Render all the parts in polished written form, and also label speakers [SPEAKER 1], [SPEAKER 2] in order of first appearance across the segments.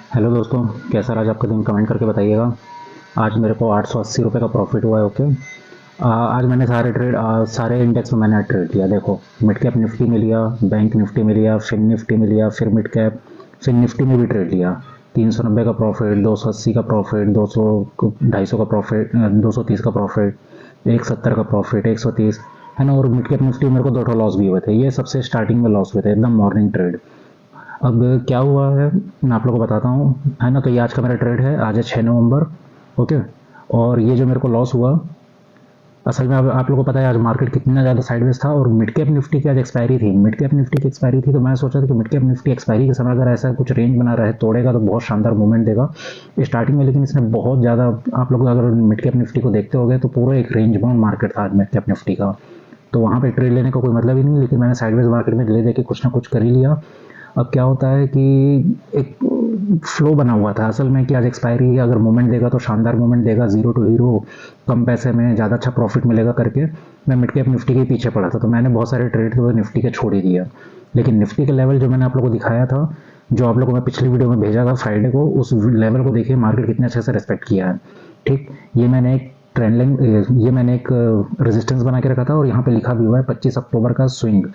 [SPEAKER 1] Hello दोस्तों, कैसा रहा आज आपका दिन? कमेंट करके बताइएगा। आज मेरे को 880 रुपये का प्रॉफिट हुआ है। ओके। आज मैंने सारे इंडेक्स में मैंने ट्रेड लिया। देखो, मिड कैप निफ्टी में लिया, बैंक निफ्टी में लिया, फिन निफ्टी में लिया, फिर मिड कैप, फिर निफ्टी में भी ट्रेड लिया। 390 का प्रॉफिट, 280 का प्रॉफिट, 200, 250 का प्रॉफिट, 230 का प्रॉफिट, 170 का प्रॉफिट, 130, है ना। और मिड कैप निफ्टी में मेरे को 2 लॉस भी हुए थे। ये सबसे स्टार्टिंग में लॉस हुए थे, एकदम मॉर्निंग ट्रेड। अब क्या हुआ है मैं आप लोगों को बताता हूँ, है ना। तो ये आज का मेरा ट्रेड है, आज है 6 नवंबर। ओके। और ये जो मेरे को लॉस हुआ, असल में अब आप लोगों को पता है आज मार्केट कितना ज़्यादा साइडवेज था। और मिड कैप निफ्टी की आज एक्सपायरी थी, मिड कैप निफ्टी की एक्सपायरी थी। तो मैं सोचा था कि मिड कैप निफ्टी एक्सपायरी के समय अगर ऐसा कुछ रेंज बना रहे, तोड़ेगा तो बहुत शानदार मूवमेंट देगा स्टार्टिंग में। लेकिन इसने बहुत ज़्यादा, आप लोग अगर मिड कैप निफ्टी को देखते हो तो पूरा एक रेंज बाउंड मार्केट था आज मिड कैप निफ्टी का। तो वहाँ पे ट्रेड लेने का कोई मतलब ही नहीं, लेकिन मैंने साइडवेज मार्केट में ले दे के कुछ ना कुछ कर ही लिया। अब क्या होता है कि एक फ्लो बना हुआ था असल में कि आज एक्सपायरी है, अगर मूवमेंट देगा तो शानदार मूवमेंट देगा, जीरो टू हीरो, कम पैसे में ज़्यादा अच्छा प्रॉफिट मिलेगा करके मैं मिड कैप निफ्टी के पीछे पड़ा था। तो मैंने बहुत सारे ट्रेड तो निफ्टी के छोड़ ही दिया। लेकिन निफ्टी के लेवल जो मैंने आप लोगों को दिखाया था, जो आप लोगों को मैं पिछली वीडियो में भेजा था फ्राइडे को, उस लेवल को देखिए मार्केट कितने अच्छे से रिस्पेक्ट किया है। ठीक। ये मैंने एक ट्रेंड लाइन, ये मैंने एक रेजिस्टेंस बना के रखा था और यहाँ पे लिखा भी हुआ है 25 अक्टूबर का स्विंग।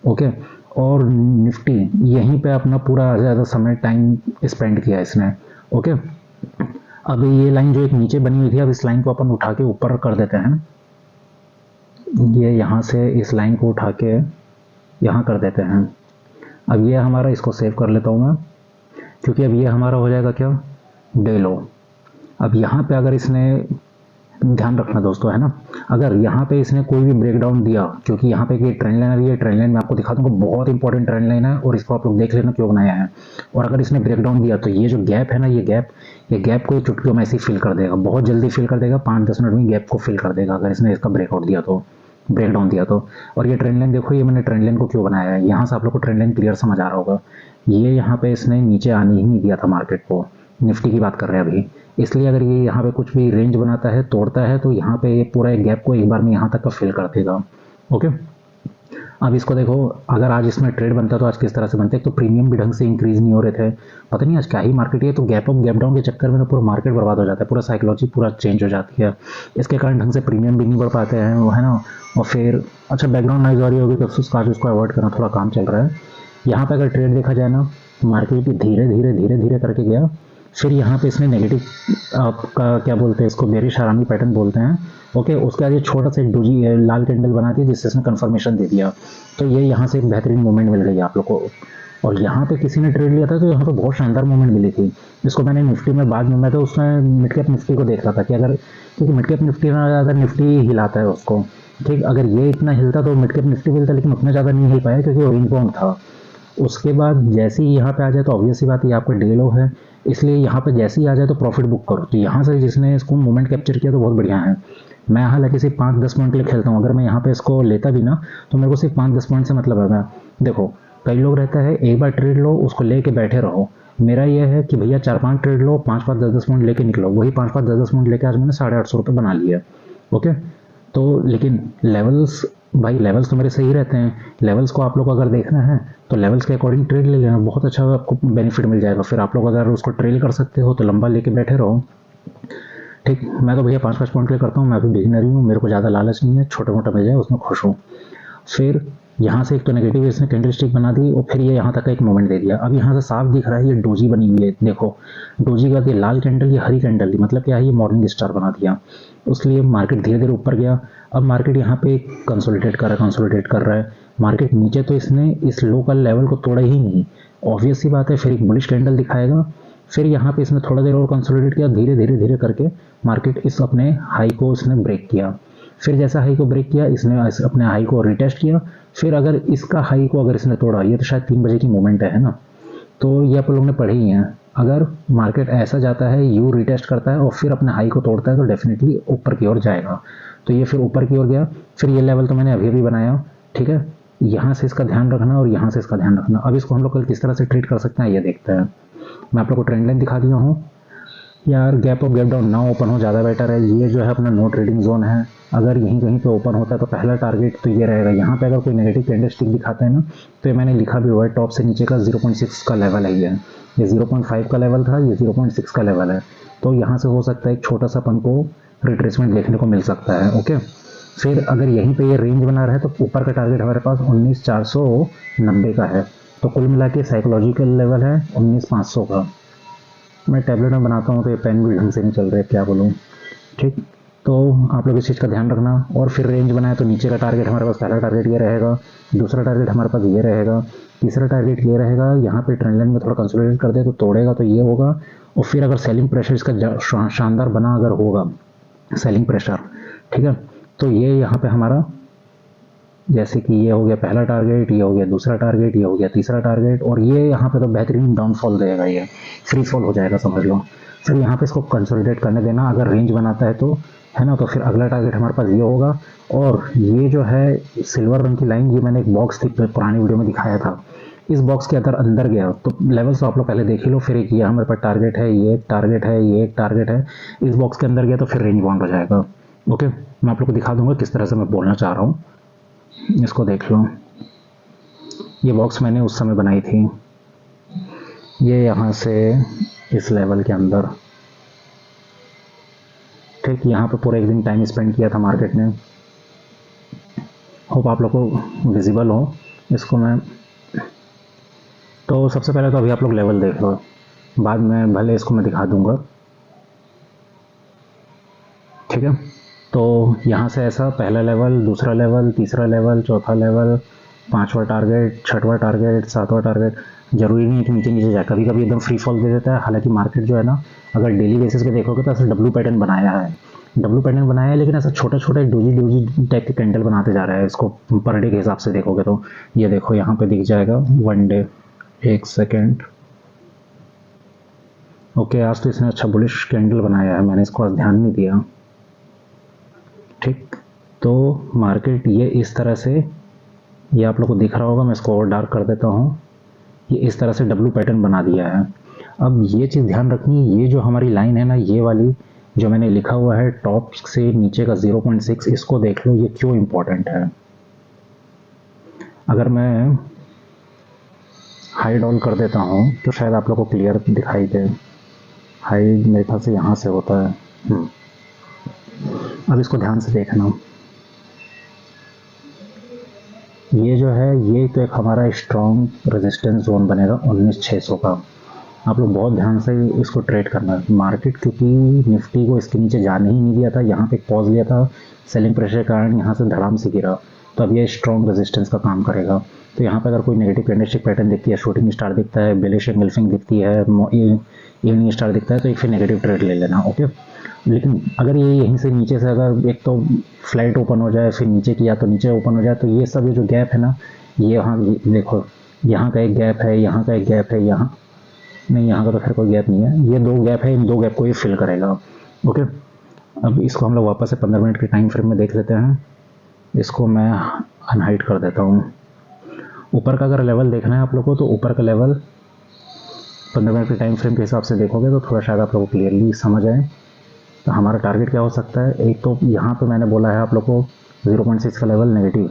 [SPEAKER 1] ओके। और निफ्टी यहीं पे अपना पूरा ज़्यादा समय टाइम स्पेंड किया इसने। ओके। अब ये लाइन जो एक नीचे बनी हुई थी, अब इस लाइन को अपन उठा के ऊपर कर देते हैं। ये यहाँ से इस लाइन को उठा के यहाँ कर देते हैं। अब ये हमारा, इसको सेव कर लेता हूँ मैं, क्योंकि अब ये हमारा हो जाएगा क्या, डे लो। अब यहाँ पे अगर इसने, ध्यान रखना दोस्तों, है ना, अगर यहाँ पे इसने कोई भी ब्रेकडाउन दिया, क्योंकि यहाँ पे एक ट्रेंड लाइन है, ये ट्रेंड लाइन मैं आपको दिखा दूंगा, बहुत इंपॉर्टेंट ट्रेंड लाइन है और इसको आप लोग देख लेना क्यों बनाया है। और अगर इसने ब्रेकडाउन दिया तो ये जो गैप है ना, ये गैप को चुटकियों में ऐसे ही फिल कर देगा, बहुत जल्दी फिल कर देगा, 5-10 मिनट में गैप को फिल कर देगा अगर इसने इसका ब्रेकआउट दिया तो, ब्रेकडाउन दिया तो। और ये ट्रेंड लाइन देखो, ये मैंने ट्रेंड लाइन को क्यों बनाया है, यहाँ से आप लोग को ट्रेंड लाइन क्लियर समझ आ रहा होगा। ये यहाँ पे इसने नीचे आने ही नहीं दिया था मार्केट को, निफ्टी की बात कर रहे हैं अभी। इसलिए अगर ये यहाँ पे कुछ भी रेंज बनाता है, तोड़ता है, तो यहाँ पे ये पूरा एक गैप को एक बार में यहाँ तक का फिल कर देगा। ओके। अब इसको देखो, अगर आज इसमें ट्रेड बनता तो आज किस तरह से बनते। तो प्रीमियम भी ढंग से इंक्रीज नहीं हो रहे थे, पता नहीं आज क्या ही मार्केट है। तो गैप अप गैप डाउन के चक्कर में ना पूरा मार्केट बर्बाद हो जाता है, पूरा साइकोलॉजी पूरा चेंज हो जाती है। इसके कारण ढंग से प्रीमियम भी नहीं बढ़ पाते हैं, वो है ना। और फिर अच्छा, बैकग्राउंड नॉइज आ रही होगी तो उसको अवॉइड करना, थोड़ा काम चल रहा है। यहाँ पे अगर ट्रेड देखा जाए ना, मार्केट धीरे धीरे धीरे धीरे करके गया, फिर यहाँ पे इसने नेगेटिव, आपका क्या बोलते हैं इसको, बेरिश आरामी पैटर्न बोलते हैं। ओके। उसके बाद ये छोटा सा एक डोजी लाल कैंडल बना दी जिससे इसने कंफर्मेशन दे दिया। तो ये यहाँ से एक बेहतरीन मूवमेंट मिल गई आप लोग को। और यहाँ पे किसी ने ट्रेड लिया था तो यहाँ पे बहुत शानदार मूवमेंट मिली थी। इसको मैंने निफ्टी में बाद में, मैं तो उसमें मिड कैप निफ्टी को देख रहा था कि अगर, क्योंकि मिड कैप निफ्टी में ज़्यादा निफ्टी हिलाता है उसको। ठीक। अगर ये इतना हिलता तो मिड कैप निफ्टी मिलता, लेकिन उतना ज़्यादा नहीं हिल पाया क्योंकि वो रेंज बाउंड था। उसके बाद जैसे ही यहाँ पे आ जाए तो ऑब्वियस सी बात है, आपका डे लो है, इसलिए यहाँ पे जैसे ही आ जाए तो प्रॉफिट बुक करो। तो यहाँ से जिसने इसको मोमेंट कैप्चर किया तो बहुत बढ़िया है। मैं हालांकि सिर्फ 5-10 पॉइंट के लिए खेलता हूँ, अगर मैं यहाँ पे इसको लेता भी ना तो मेरे को सिर्फ 5-10 पॉइंट से मतलब है। मैं देखो, कई लोग रहता है एक बार ट्रेड लो उसको लेके बैठे रहो, मेरा यह है कि भैया 4-5 ट्रेड लो, 5-5 10-10 पॉइंट लेके निकलो। वही 5-5 10-10 पॉइंट लेके आज मैंने 850 रुपये बना लिया। ओके। तो लेकिन लेवल्स, भाई लेवल्स तो मेरे सही रहते हैं। लेवल्स को आप लोग अगर देखना है तो लेवल्स के अकॉर्डिंग ट्रेड ले लेना, बहुत अच्छा आपको बेनिफिट मिल जाएगा। फिर आप लोग अगर उसको ट्रेल कर सकते हो तो लंबा लेके बैठे रहो। ठीक। मैं तो भैया 5-5 पॉइंट के लिए करता हूँ, मैं अभी बिगिनर ही हूँ, मेरे को ज़्यादा लालच नहीं है, छोटा मोटा मिल जाए उसमें खुश हूँ। फिर यहाँ से एक तो नेगेटिव इसने कैंडल स्टिक बना दी और फिर ये यहाँ तक का एक मोमेंट दे दिया। अब यहाँ से साफ दिख रहा है ये डोजी बनी हुई है, देखो डोजी के बाद ये लाल कैंडल, ये हरी कैंडल, मतलब क्या है, ये मॉर्निंग स्टार बना दिया। उसलिए मार्केट धीरे धीरे ऊपर गया। अब मार्केट यहाँ पे कंसोलिडेट कर रहा है। मार्केट नीचे तो इसने इस लोकल लेवल को तोड़ा ही नहीं, ऑब्वियस सी बात है, फिर एक बुलिश कैंडल दिखाएगा। फिर यहाँ पे इसने थोड़ा देर और कंसोलिडेट किया, धीरे धीरे धीरे करके मार्केट इस अपने हाई को इसने ब्रेक किया। फिर जैसा हाई को ब्रेक किया, इसने अपने हाई को रिटेस्ट किया। फिर अगर इसका हाई को अगर इसने तोड़ा, ये तो शायद 3 बजे की मूवमेंट है ना, तो ये आप लोगों ने पढ़े ही हैं। अगर मार्केट ऐसा जाता है, यू रिटेस्ट करता है और फिर अपने हाई को तोड़ता है तो डेफिनेटली ऊपर की ओर जाएगा। तो ये फिर ऊपर की ओर गया। फिर ये लेवल तो मैंने अभी अभी बनाया। ठीक है। यहाँ से इसका ध्यान रखना और यहाँ से इसका ध्यान रखना। अब इसको हम लोग कल किस तरह से ट्रीट कर सकते हैं ये देखते हैं। मैं आप लोग को ट्रेंड लाइन दिखा दिया हूँ यार। गैप अप गैप डाउन ना ओपन हो ज़्यादा बेटर है। ये जो है अपना नो ट्रेडिंग जोन है, अगर यहीं कहीं पे ओपन होता है तो पहला टारगेट तो ये रहेगा। यहाँ पे अगर कोई नेगेटिव कैंडलस्टिक दिखाता है ना, तो ये मैंने लिखा भी हुआ है, टॉप से नीचे का 0.6 का लेवल है ये 0.5 का लेवल था, ये 0.6 का लेवल है। तो यहाँ से हो सकता है एक छोटा सा अपन को रिट्रेसमेंट देखने को मिल सकता है। ओके, फिर अगर यहीं पे ये रेंज बना रहा है तो ऊपर का टारगेट हमारे पास 19,490 का है। तो कुल मिला के साइकोलॉजिकल लेवल है 19,500 का। मैं टैबलेट में बनाता हूँ तो ये पेन भी ढंग से नहीं चल रहा है, क्या बोलूँ। ठीक, तो आप लोग इस चीज़ का ध्यान रखना। और फिर रेंज बनाए तो नीचे का टारगेट हमारे पास, पहला टारगेट ये रहेगा, दूसरा टारगेट हमारे पास ये रहेगा, तीसरा टारगेट ये रहेगा। यहाँ पे ट्रेंड लाइन में थोड़ा कंसोलिडेट कर दे तो तोड़ेगा तो ये होगा। और फिर अगर सेलिंग प्रेशर इसका शानदार बना अगर होगा सेलिंग प्रेशर, ठीक है, तो ये यहाँ पे हमारा, जैसे कि ये हो गया पहला टारगेट, ये हो गया दूसरा टारगेट, ये हो गया तीसरा टारगेट, और ये यहाँ पे तो बेहतरीन डाउनफॉल देगा, ये फ्री फॉल हो जाएगा समझ लो। फिर यहाँ पे इसको कंसोलिडेट करने देना, अगर रेंज बनाता है तो, है ना। तो फिर अगला टारगेट हमारे पास ये होगा। और ये जो है सिल्वर रंग की लाइन, ये मैंने एक बॉक्स थी पुरानी वीडियो में दिखाया था, इस बॉक्स के अंदर गया तो लेवल्स तो आप लोग पहले देख ही लो। फिर एक ये हमारे पास टारगेट है, ये एक टारगेट है, ये एक टारगेट है, इस बॉक्स के अंदर गया तो फिर रेंज बाउंड हो जाएगा। ओके, मैं आप लोग को दिखा दूंगा किस तरह से मैं बोलना चाह रहा हूँ, इसको देख लो। ये बॉक्स मैंने उस समय बनाई थी, ये यहाँ से इस लेवल के अंदर, ठीक, यहाँ पे पूरा एक दिन टाइम स्पेंड किया था मार्केट ने। होप आप लोग को विजिबल हो इसको मैं। तो सबसे पहले तो अभी आप लोग लेवल देख लो, बाद में भले इसको मैं दिखा दूंगा, ठीक है। तो यहाँ से ऐसा पहला लेवल, दूसरा लेवल, तीसरा लेवल, चौथा लेवल, पांचवा टारगेट, छठवां टारगेट, सातवां टारगेट। जरूरी नहीं है कि नीचे नीचे जाए, कभी कभी एकदम फ्री फॉल दे देता है। हालांकि मार्केट जो है ना, अगर डेली बेसिस पे देखोगे तो ऐसा डब्ल्यू पैटर्न बनाया है, लेकिन ऐसा छोटा छोटा डोजी डोजी टाइप के कैंडल बनाते जा रहा है। इसको पर डे के हिसाब से देखोगे तो ये देखो यहाँ पे दिख जाएगा वन डे, एक सेकेंड। ओके, आज तो इसने अच्छा बुलिश कैंडल बनाया है, मैंने इसको आज ध्यान नहीं दिया। ठीक, तो मार्केट ये इस तरह से, ये आप लोग को दिख रहा होगा, मैं इसको और डार्क कर देता हूँ, ये इस तरह से डब्ल्यू पैटर्न बना दिया है। अब ये चीज़ ध्यान रखनी है, ये जो हमारी लाइन है ना, ये वाली जो मैंने लिखा हुआ है टॉप से नीचे का 0.6, इसको देख लो, ये क्यों इंपॉर्टेंट है। अगर मैं हाइड ऑल कर देता हूँ तो शायद आप लोग को क्लियर दिखाई दे। हाइड मेरे ख्याल से यहाँ से होता है। अब इसको ध्यान से देखना, ये जो है, ये तो एक हमारा स्ट्रॉन्ग रेजिस्टेंस जोन बनेगा 19,600 का। आप लोग बहुत ध्यान से इसको ट्रेड करना है। मार्केट क्योंकि निफ्टी को इसके नीचे जाने ही नहीं दिया था, यहाँ पे पॉज लिया था सेलिंग प्रेशर के कारण, यहाँ से धड़ाम से गिरा, तो अब ये स्ट्रॉन्ग रेजिस्टेंस का काम करेगा। तो यहाँ पे अगर कोई नेगेटिव कैंडलस्टिक पैटर्न दिखती है, शूटिंग स्टार दिखता है, बेलिश एंगल्फिंग दिखती है, इवनिंग स्टार दिखता है, तो एक फिर नेगेटिव ट्रेड ले लेना। ओके, लेकिन अगर ये यहीं से नीचे से अगर एक तो फ्लाइट ओपन हो जाए, फिर नीचे की या तो नीचे ओपन हो जाए, तो ये सब ये जो गैप है ना, ये यहाँ देखो, यहाँ का एक गैप है, यहाँ का एक गैप है, यहाँ नहीं, यहाँ का तो खैर कोई गैप नहीं है, ये दो गैप है, इन दो गैप को ये फिल करेगा। ओके, अब इसको हम लोग वापस से 15 मिनट के टाइम फ्रेम में देख लेते हैं। इसको मैं अनहाइड कर देता हूँ। ऊपर का अगर लेवल देखना है आप लोग को, तो ऊपर का लेवल 15 मिनट के टाइम फ्रेम के हिसाब से देखोगे तो थोड़ा शायद आप लोग को क्लियरली समझ आए। तो हमारा टारगेट क्या हो सकता है, एक तो यहाँ पे मैंने बोला है आप लोग को 0.6 का लेवल नेगेटिव,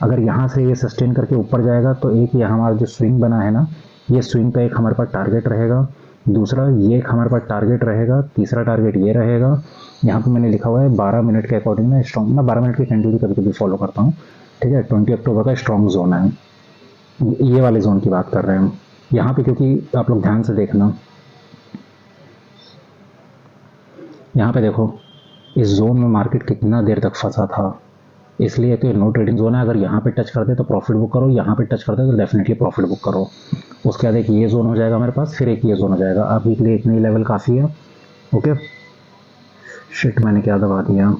[SPEAKER 1] अगर यहाँ से ये सस्टेन करके ऊपर जाएगा तो एक ये हमारा जो स्विंग बना है ना, ये स्विंग का एक हमारे पास टारगेट रहेगा, दूसरा ये एक हमारे पास टारगेट रहेगा, तीसरा टारगेट ये रहेगा। यहाँ पे मैंने लिखा हुआ है 12 मिनट के अकॉर्डिंग ना स्ट्रॉन्ग, मैं 12 मिनट की कैंडल भी कभी कभी फॉलो करता हूँ, ठीक है। 20 अक्टूबर का स्ट्रॉन्ग जोन है, ये वाले जोन की बात कर रहे हैं हम यहाँ पे, क्योंकि आप लोग ध्यान से देखना, यहाँ पे देखो इस जोन में मार्केट कितना देर तक फंसा था, इसलिए तो नो ट्रेडिंग जोन है। अगर यहाँ पे टच कर दे तो प्रॉफिट बुक करो, यहाँ पे टच कर दे तो डेफिनेटली प्रॉफिट बुक करो। उसके बाद एक ये जोन हो जाएगा मेरे पास, फिर एक ये जोन हो जाएगा। अभी के लिए इतने ही लेवल काफ़ी है। ओके, शिट, मैंने क्या दबा दिया,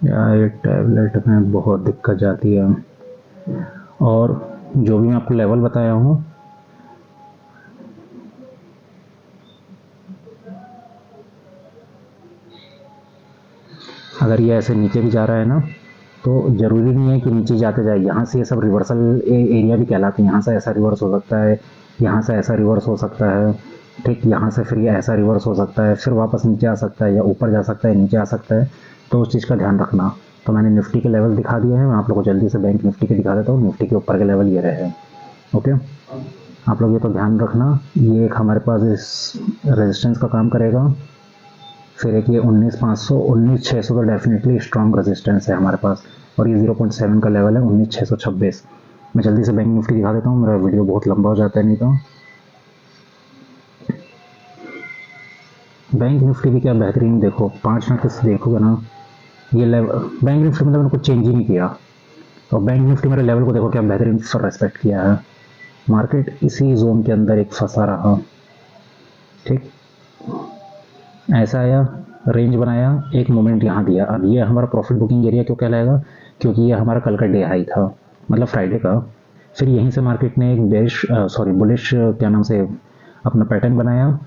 [SPEAKER 1] यार ये टैबलेट में बहुत दिक्कत जाती है। और जो भी मैं आपको लेवल बताया हूँ, अगर ये ऐसे नीचे भी जा रहा है ना, तो ज़रूरी नहीं है कि नीचे जाते जाए, यहाँ से ये सब रिवर्सल एरिया भी कहलाते हैं। यहाँ से ऐसा रिवर्स हो सकता है, यहाँ से ऐसा रिवर्स हो सकता है, ठीक, यहाँ से फिर ये ऐसा रिवर्स हो सकता है, फिर वापस नीचे आ सकता है, या ऊपर जा सकता है, नीचे आ सकता है। तो उस चीज़ का ध्यान रखना। तो मैंने निफ्टी के लेवल दिखा दिए हैं, मैं आप लोगों को जल्दी से बैंक निफ्टी के दिखा देता हूँ। निफ्टी के ऊपर के लेवल ये रहे हैं, ओके। आप लोग ये तो ध्यान रखना, ये एक हमारे पास इस रेजिस्टेंस का काम करेगा। फिर एक ये 19,500 19,600 तो डेफिनेटली स्ट्रॉन्ग रेजिस्टेंस है हमारे पास, और ये 0.7 का लेवल है 19,626। मैं जल्दी से बैंक निफ्टी दिखा देता हूँ, मेरा वीडियो बहुत लंबा हो जाता है नहीं तो। बैंक निफ्टी भी क्या बेहतरीन, देखो 5 मिनट से देखोगे ना, ये लेवल बैंक निफ्टी मतलब मैंने कुछ चेंज ही नहीं किया। और बैंक निफ्टी मेरे लेवल को देखो क्या बेहतरीन रेस्पेक्ट किया है। मार्केट इसी जोन के अंदर एक फंसा रहा, ठीक, ऐसा आया, रेंज बनाया, एक मोमेंट यहाँ दिया। अब ये हमारा प्रॉफिट बुकिंग एरिया क्यों कहलाएगा, क्योंकि ये हमारा कल का डे हाई था, मतलब फ्राइडे का। फिर यहीं से मार्केट ने एक बुलिश क्या नाम से अपना पैटर्न बनाया,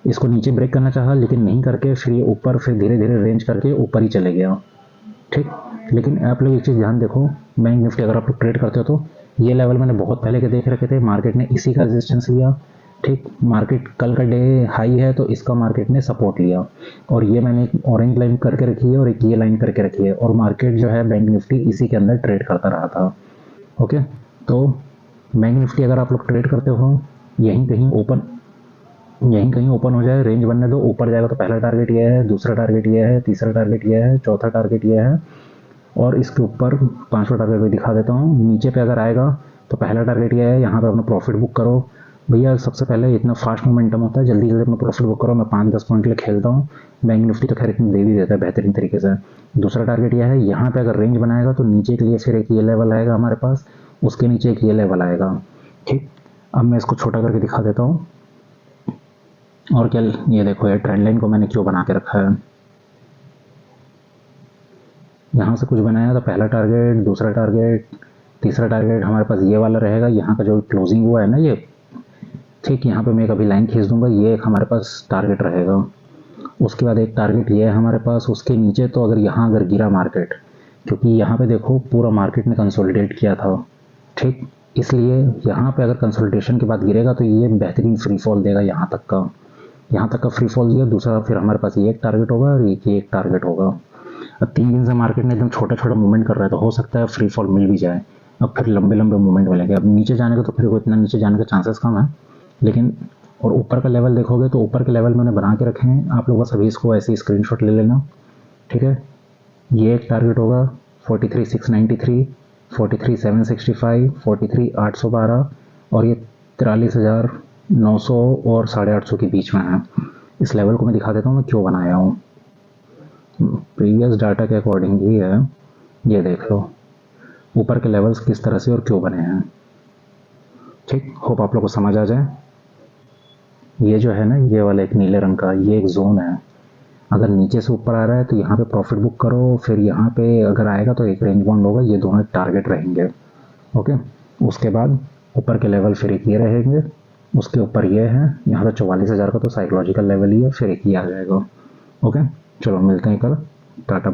[SPEAKER 1] इसको नीचे ब्रेक करना चाहा लेकिन नहीं करके फिर ये ऊपर, फिर धीरे धीरे रेंज करके ऊपर ही चले गया, ठीक। लेकिन आप लोग एक चीज़ ध्यान देखो, बैंक निफ्टी अगर आप लोग ट्रेड करते हो तो ये लेवल मैंने बहुत पहले के देख रखे थे, मार्केट ने इसी का रेजिस्टेंस लिया, ठीक। मार्केट कल का डे हाई है तो इसका मार्केट ने सपोर्ट लिया, और ये मैंने एक ऑरेंज लाइन करके रखी है और एक ये लाइन करके रखी है, और मार्केट जो है बैंक निफ्टी इसी के अंदर ट्रेड करता रहा था, ओके। तो बैंक निफ्टी अगर आप लोग ट्रेड करते हो, यहीं कहीं ओपन हो जाए, रेंज बनने दो, ऊपर जाएगा तो पहला टारगेट ये है, दूसरा टारगेट ये है, तीसरा टारगेट ये है, चौथा टारगेट ये है, और इसके ऊपर पांचवा टारगेट भी दिखा देता हूँ। नीचे पे अगर आएगा तो पहला टारगेट ये है, यहाँ पे अपना प्रॉफिट बुक करो भैया। सबसे पहले इतना फास्ट मोमेंटम होता है, जल्दी जल्दी अपना प्रॉफिट बुक करो। मैं 5-10 पॉइंट के लिए खेलता हूँ, बैंक निफ्टी तो खैर इतनी दे भी देता है बेहतरीन तरीके से। दूसरा टारगेट यह है, यहाँ पे अगर रेंज बनाएगा तो नीचे के लिए फिर एक ये लेवल आएगा हमारे पास, उसके नीचे एक ये लेवल आएगा, ठीक। अब मैं इसको छोटा करके दिखा देता हूँ। और क्या, ये देखो ये ट्रेंड लाइन को मैंने क्यों बना के रखा है, यहाँ से कुछ बनाया तो पहला टारगेट, दूसरा टारगेट, तीसरा टारगेट हमारे पास ये वाला रहेगा। यहाँ का जो क्लोजिंग हुआ है ना ये, ठीक, यहाँ पे मैं कभी लाइन खींच दूंगा, ये एक हमारे पास टारगेट रहेगा। उसके बाद एक टारगेट ये है हमारे पास, उसके नीचे तो अगर यहाँ अगर गिरा मार्केट, क्योंकि यहाँ पे देखो पूरा मार्केट ने कंसोलिडेट किया था, ठीक, इसलिए यहाँ पे अगर कंसोलिडेशन के बाद गिरेगा तो ये बेहतरीन फ्री फॉल देगा यहाँ तक का फ्री फॉल दिया। दूसरा फिर हमारे पास ये एक टारगेट होगा और ये एक टारगेट होगा। अब 3 दिन से मार्केट ने एकदम छोटा छोटा मूवमेंट कर रहा है, तो हो सकता है फ्री फॉल मिल भी जाए। अब फिर लंबे लंबे मूवमेंट मिलेंगे। अब नीचे जाने का तो फिर इतना नीचे जाने का चांसेस कम है, लेकिन और ऊपर का लेवल देखोगे तो ऊपर के लेवल मैंने बना के रखे हैं, आप लोग बस अभी इसको ऐसे ही स्क्रीनशॉट ले लेना, ठीक है। ये एक टारगेट होगा 43,693, 43,765, 43,812, और ये 43,900 और 850 के बीच में है। इस लेवल को मैं दिखा देता हूँ मैं क्यों बनाया हूँ, प्रीवियस डाटा के अकॉर्डिंग ही है। ये देख लो ऊपर के लेवल्स किस तरह से और क्यों बने हैं, ठीक। होप आप लोग को समझ आ जाए। ये जो है ना, ये वाला एक नीले रंग का, ये एक जोन है। अगर नीचे से ऊपर आ रहा है तो यहाँ पे प्रॉफिट बुक करो, फिर यहाँ पे अगर आएगा तो एक रेंज बाउंड होगा, ये दोनों टारगेट रहेंगे, ओके। उसके बाद ऊपर के लेवल फिर एक ये रहेंगे, उसके ऊपर ये है, यहाँ पे 44,000 का तो साइकोलॉजिकल लेवल ही है, फिर एक ये आ जाएगा, ओके। चलो मिलते हैं कल, टाटा बाय।